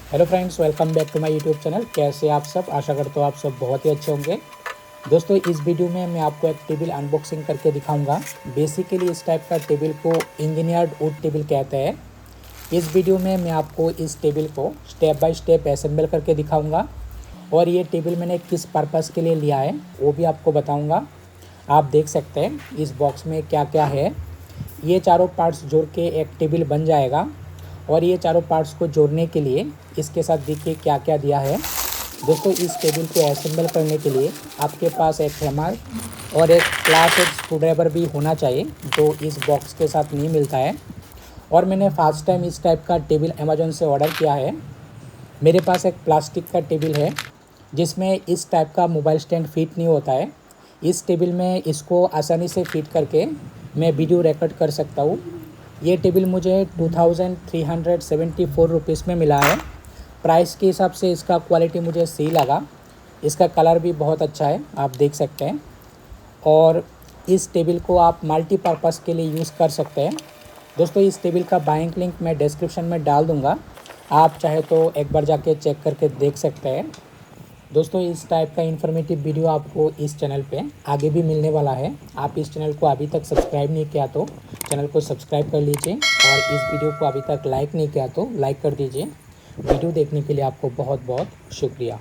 Hello friends, welcome back to my YouTube channel. कैसे आप सब? आशा करता हूँ आप सब बहुत ही अच्छे होंगे। दोस्तों, इस वीडियो में मैं आपको एक टेबल अनबॉक्सिंग करके दिखाऊंगा। बेसिकली इस टाइप का टेबल को इंजीनियर्ड वुड टेबल कहते हैं। इस वीडियो में मैं आपको इस टेबल को स्टेप बाय स्टेप असेंबल करके दिखाऊंगा और ये टेबल मैंने किस पर्पज़ के लिए लिया है वो भी आपको बताऊँगा। आप देख सकते हैं इस बॉक्स में क्या क्या है। ये चारों पार्ट्स जोड़ के एक टेबल बन जाएगा और ये चारों पार्ट्स को जोड़ने के लिए इसके साथ देखिए क्या क्या दिया है। दोस्तों, इस टेबल को असेंबल करने के लिए आपके पास एक हैमर और एक क्लास एक स्क्रूड्राइवर भी होना चाहिए, जो इस बॉक्स के साथ नहीं मिलता है। और मैंने फर्स्ट टाइम इस टाइप का टेबल अमेज़न से ऑर्डर किया है। मेरे पास एक प्लास्टिक का टेबल है जिसमें इस टाइप का मोबाइल स्टैंड फिट नहीं होता है। इस टेबल में इसको आसानी से फिट करके मैं वीडियो रिकॉर्ड कर सकता हूँ। ये टेबल मुझे 2374 रुपीज़ में मिला है। प्राइस के हिसाब से इसका क्वालिटी मुझे सही लगा। इसका कलर भी बहुत अच्छा है, आप देख सकते हैं। और इस टेबल को आप मल्टीपर्पज़ के लिए यूज़ कर सकते हैं। दोस्तों, इस टेबल का बाइंग लिंक मैं डिस्क्रिप्शन में डाल दूँगा, आप चाहे तो एक बार जाके चेक करके देख सकते हैं। दोस्तों, इस टाइप का इन्फॉर्मेटिव वीडियो आपको इस चैनल पे आगे भी मिलने वाला है। आप इस चैनल को अभी तक सब्सक्राइब नहीं किया तो चैनल को सब्सक्राइब कर लीजिए और इस वीडियो को अभी तक लाइक नहीं किया तो लाइक कर दीजिए। वीडियो देखने के लिए आपको बहुत बहुत शुक्रिया।